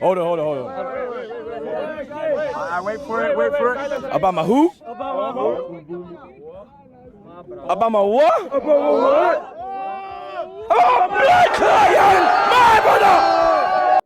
Hold on. Wait for it. Obama who? Obama what? Oh, black lion! My brother!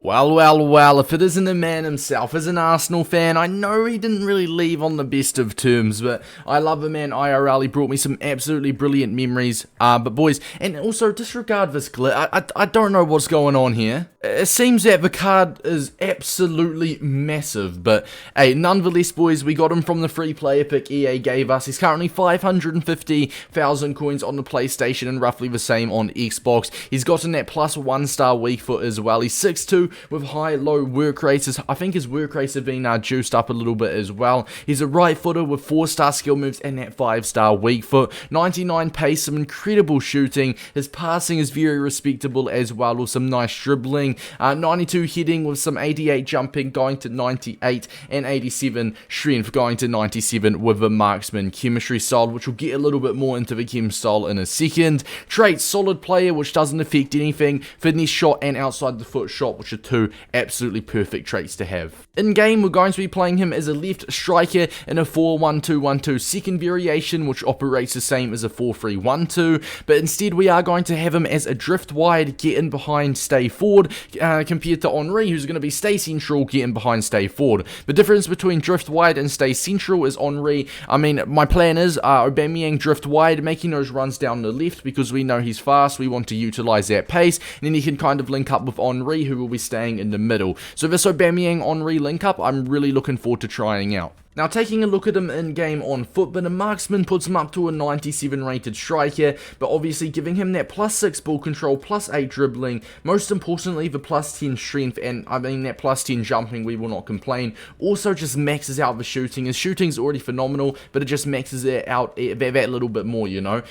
Well, if it isn't the man himself, as an Arsenal fan, I know he didn't really leave on the best of terms, but I love him, man. IRL, he brought me some absolutely brilliant memories. But boys, and also disregard this glitch. I don't know what's going on here. It seems that the card is absolutely massive, but hey, nonetheless, boys, we got him from the free player pick EA gave us. He's currently 550,000 coins on the PlayStation and roughly the same on Xbox. He's gotten that plus 1-star weak foot as well. He's 6'2", with high-low work rates. I think his work rates have been juiced up a little bit as well. He's a right footer with 4-star skill moves and that 5-star weak foot. 99 pace, some incredible shooting. His passing is very respectable as well, with some nice dribbling. 92 hitting with some 88 jumping, going to 98, and 87 strength, going to 97 with the marksman chemistry style, which we'll get a little bit more into the chem style in a second. Traits, solid player, which doesn't affect anything. Finesse shot and outside the foot shot, which are two absolutely perfect traits to have. In game, we're going to be playing him as a left striker in a 4-1-2-1-2 second variation, which operates the same as a 4-3-1-2, but instead we are going to have him as a drift wide, get in behind, stay forward, compared to Henry, who's going to be stay central, get in behind, stay forward. The difference between drift wide and stay central is Henry. I mean, my plan is Aubameyang drift wide, making those runs down the left because we know he's fast, we want to utilize that pace, and then he can kind of link up with Henry, who will be staying in the middle. So this Aubameyang-Henry link up, I'm really looking forward to trying out. Now, taking a look at him in game on foot, but a marksman puts him up to a 97 rated striker, but obviously giving him that +6 ball control, +8 dribbling, most importantly the +10 strength, and I mean that +10 jumping, we will not complain. Also just maxes out the shooting. His shooting's already phenomenal, but it just maxes it out that little bit more, you know.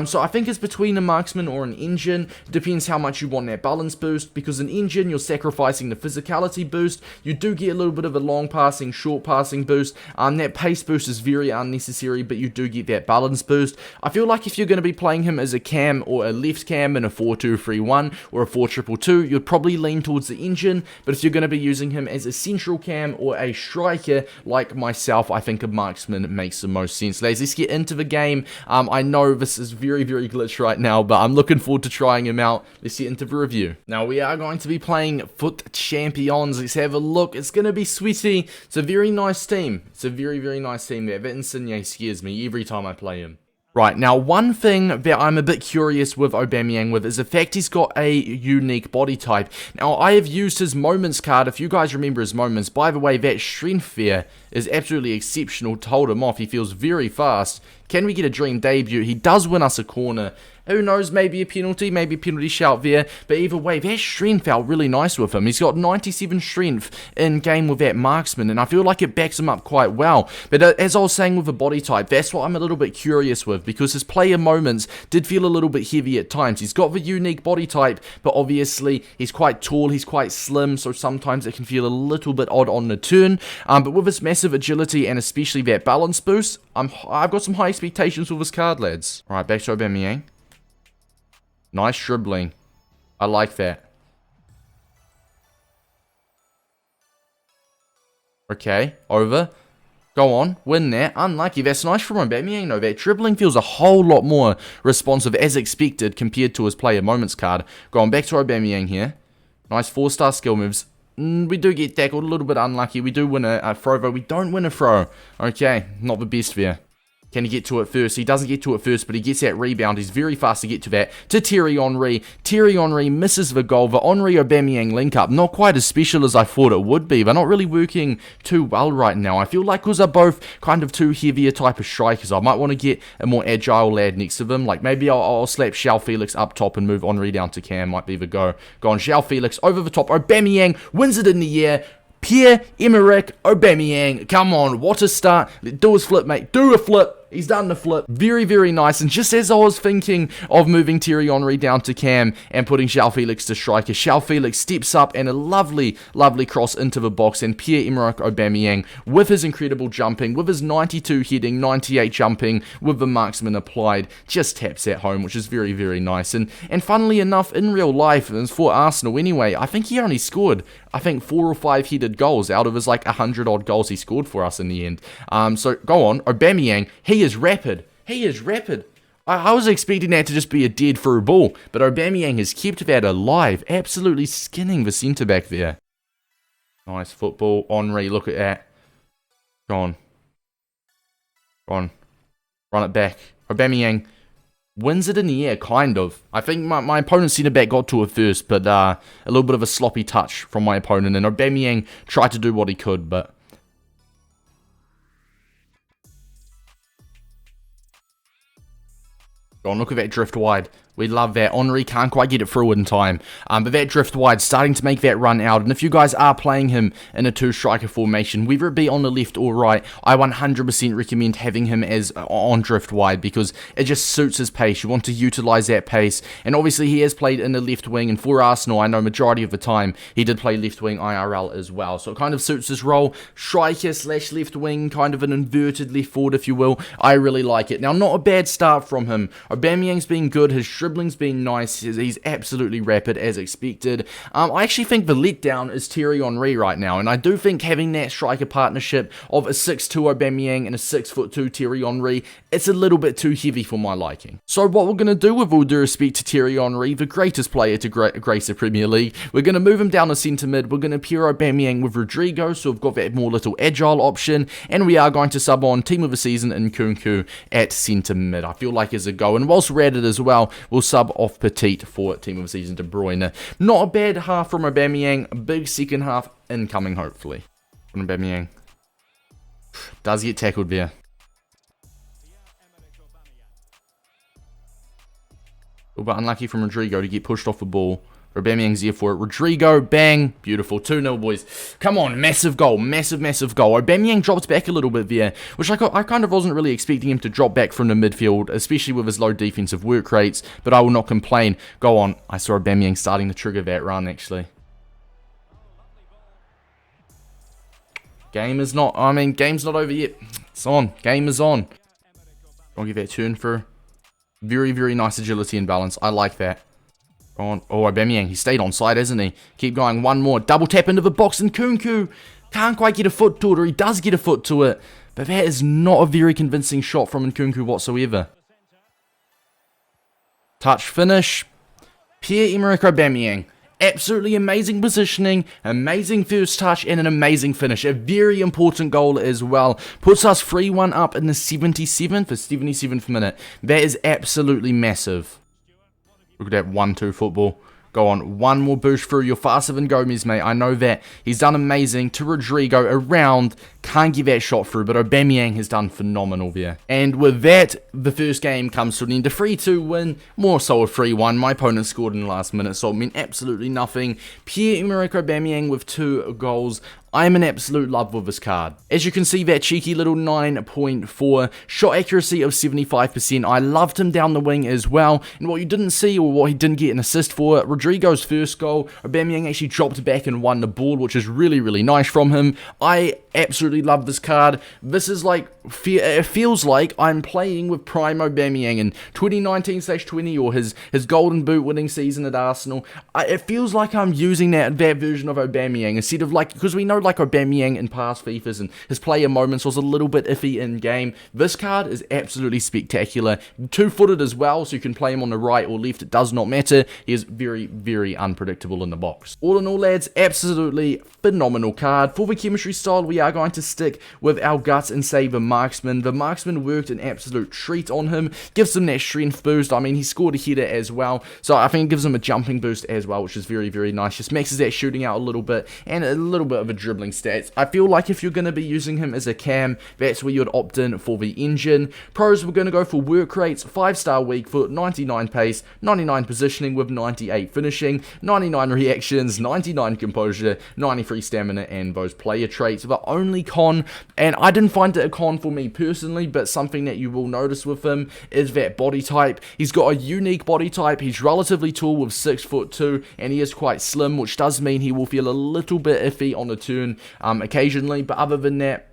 So I think it's between a marksman or an engine. Depends how much you want that balance boost, because an engine, you're sacrificing the physicality boost. You do get a little bit of a long passing, short passing boost. That pace boost is very unnecessary, but you do get that balance boost. I feel like if you're going to be playing him as a cam or a left cam in a 4-2-3-1 or a 4-2-2-2, you'd probably lean towards the engine, but if you're going to be using him as a central cam or a striker like myself, I think a marksman makes the most sense. Let's get into the game. I know this is very glitched right now, but I'm looking forward to trying him out. Let's get into the review. Now, we are going to be playing Foot Champions. Let's have a look. It's going to be sweaty. It's a very nice team. It's a very nice team there. That Insigne scares me every time I play him. Right, now one thing that I'm a bit curious with Aubameyang with is the fact he's got a unique body type. Now, I have used his Moments card. If you guys remember his Moments, by the way, that strength there is absolutely exceptional to hold him off. He feels very fast. Can we get a dream debut? He does win us a corner. Who knows, maybe a penalty shout there. But either way, that strength felt really nice with him. He's got 97 strength in game with that marksman, and I feel like it backs him up quite well. But as I was saying with the body type, that's what I'm a little bit curious with, because his player Moments did feel a little bit heavy at times. He's got the unique body type, but obviously he's quite tall, he's quite slim, so sometimes it can feel a little bit odd on the turn. But with his massive agility and especially that balance boost, I've got some high expectations with his card, lads. Alright, back to Aubameyang. Nice dribbling. I like that. Okay, over. Go on, win that. Unlucky. That's nice from Aubameyang. No, that dribbling feels a whole lot more responsive as expected compared to his player Moments card. Going back to Aubameyang here. Nice 4-star skill moves. We do get tackled, a little bit unlucky. We do win a throw, but we don't win a throw. Okay, not the best there. Can he get to it first? He doesn't get to it first, but he gets that rebound. He's very fast to get to that. To Thierry Henry. Thierry Henry misses the goal. The Henry-Aubameyang link-up, not quite as special as I thought it would be. They're not really working too well right now. I feel like because they're both kind of two heavier type of strikers, I might want to get a more agile lad next to them. Like maybe I'll slap João Felix up top and move Henry down to cam. Might be the go. Go on, João Felix over the top. Aubameyang wins it in the air. Pierre-Emerick Aubameyang. Come on, what a start. Do his flip, mate. Do a flip. He's done the flip. Very, very nice. And just as I was thinking of moving Thierry Henry down to cam and putting João Felix to striker, João Felix steps up and a lovely, lovely cross into the box. And Pierre-Emerick Aubameyang, with his incredible jumping, with his 92 heading, 98 jumping, with the marksman applied, just taps that home, which is very, very nice. And funnily enough, in real life, and for Arsenal anyway, I think he only scored, 4 or 5 headed goals out of his 100 odd goals he scored for us in the end. So go on, Aubameyang, he is rapid. He is rapid. I was expecting that to just be a dead through ball, but Aubameyang has kept that alive, absolutely skinning the centre back there. Nice football, Henry, look at that. Go on. Go on. Run it back. Aubameyang wins it in the air, kind of. I think my opponent's centre-back got to it first, but a little bit of a sloppy touch from my opponent, and Aubameyang tried to do what he could, but... Go on, look at that drift wide. We love that. Henry can't quite get it through in time. But that drift wide, starting to make that run out. And if you guys are playing him in a 2-striker formation, whether it be on the left or right, I 100% recommend having him as on drift wide because it just suits his pace. You want to utilise that pace. And obviously he has played in the left wing. And for Arsenal, I know majority of the time, he did play left wing IRL as well. So it kind of suits his role. Striker / left wing, kind of an inverted left forward, if you will. I really like it. Now, not a bad start from him. Aubameyang's been good. His dribbling's been nice. He's absolutely rapid as expected. I actually think the letdown is Thierry Henry right now, and I do think having that striker partnership of a 6'2 Aubameyang and a 6'2 Thierry Henry, it's a little bit too heavy for my liking. So what we're going to do, with all due respect to Thierry Henry, the greatest player to grace the Premier League, we're going to move him down to centre mid. We're going to pair Aubameyang with Rodrigo, so we've got that more little agile option, and we are going to sub on Team of the Season in Nkunku at centre mid. I feel like as a go, and whilst we're at it as well, we'll sub off Petit for Team of the Season De Bruyne. Not a bad half from Aubameyang. A big second half incoming, hopefully. From Aubameyang. Does get tackled there. A little bit unlucky from Rodrigo to get pushed off the ball. Aubameyang's here for it. Rodrigo, bang. Beautiful. 2-0, boys. Come on. Massive goal. Massive, massive goal. Aubameyang dropped back a little bit there, which I kind of wasn't really expecting him to drop back from the midfield, especially with his low defensive work rates, but I will not complain. Go on. I saw Aubameyang starting to trigger that run, actually. Game's not over yet. It's on. Game is on. I'll give that turn for very, very nice agility and balance. I like that. On. Oh, Aubameyang, he stayed on side, hasn't he? Keep going, one more. Double tap into the box, and Nkunku can't quite get a foot to it, or he does get a foot to it. But that is not a very convincing shot from Nkunku whatsoever. Touch finish. Pierre-Emerick Aubameyang. Absolutely amazing positioning, amazing first touch, and an amazing finish. A very important goal as well. Puts us 3-1 up in the 77th minute. That is absolutely massive. Look at that 1-2 football. Go on, one more boost through. You're faster than Gomez, mate. I know that. He's done amazing to Rodrigo around. Can't get that shot through, but Aubameyang has done phenomenal there. And with that, the first game comes to an end. A 3-2 win, more so a 3-1. My opponent scored in the last minute, so it meant absolutely nothing. Pierre-Emerick Aubameyang with 2 goals. I'm in absolute love with this card. As you can see, that cheeky little 9.4, shot accuracy of 75%. I loved him down the wing as well. And what you didn't see, or what he didn't get an assist for, Rodrigo's first goal, Aubameyang actually dropped back and won the ball, which is really, really nice from him. I absolutely love this card. This is like, it feels like I'm playing with prime Aubameyang in 2019/20, or his golden boot winning season at Arsenal. It feels like I'm using that version of Aubameyang instead of because we know Aubameyang in past FIFAs and his player moments was a little bit iffy in game. This card is absolutely spectacular. 2-footed as well, so you can play him on the right or left. It does not matter. He is very, very unpredictable in the box. All in all, lads, absolutely phenomenal card. For the chemistry style, we are going to stick with our guts and say the marksman. The marksman worked an absolute treat on him. Gives him that strength boost. I mean, he scored a header as well, so I think it gives him a jumping boost as well, which is very, very nice. Just maxes that shooting out a little bit and a little bit of a dribble dribbling stats. I feel like if you're going to be using him as a cam, that's where you'd opt in for the engine. Pros, we're going to go for work rates, 5-star weak foot, 99 pace, 99 positioning with 98 finishing, 99 reactions, 99 composure, 93 stamina, and those player traits. The only con, and I didn't find it a con for me personally, but something that you will notice with him is that body type. He's got a unique body type. He's relatively tall with 6'2", and he is quite slim, which does mean he will feel a little bit iffy on the turn occasionally, but other than that,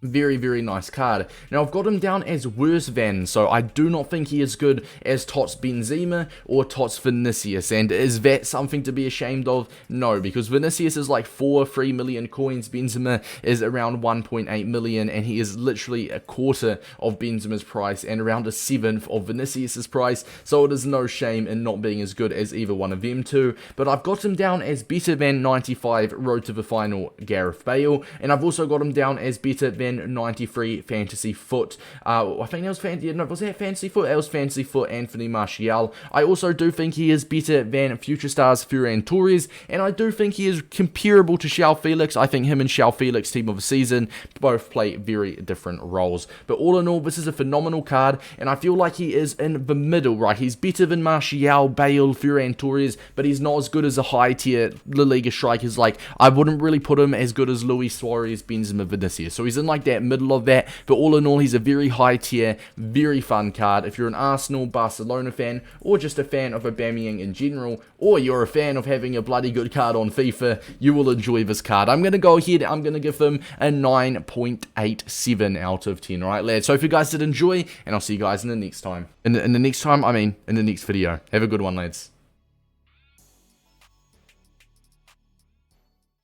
very, very nice card. Now, I've got him down as worse than, so I do not think he is good as Tots Benzema or Tots Vinicius. And is that something to be ashamed of? No, because Vinicius is like 3 million coins, Benzema is around 1.8 million, and he is literally a quarter of Benzema's price and around a 7th of Vinicius's price, so it is no shame in not being as good as either one of them two. But I've got him down as better than 95 Road to the Final Gareth Bale, and I've also got him down as better than 93 Fantasy Foot. I think that was was that Fantasy Foot? That was Fantasy Foot Anthony Martial. I also do think he is better than Future Stars Ferran Torres, and I do think he is comparable to João Felix. I think him and João Felix, team of the season, both play very different roles. But all in all, this is a phenomenal card, and I feel like he is in the middle, right? He's better than Martial, Bale, Ferran Torres, but he's not as good as a high tier La Liga strikers. Like, I wouldn't really put him as good as Luis Suarez, Benzema, Vinicius. So he's in like that middle of that, but all in all, he's a very high tier, very fun card. If you're an Arsenal, Barcelona fan, or just a fan of Aubameyang in general, or you're a fan of having a bloody good card on FIFA, you will enjoy this card. I'm going to go ahead, I'm going to give him a 9.87 out of 10, alright lads? So if you guys did enjoy, and I'll see you guys in the next time. In the next video. Have a good one, lads.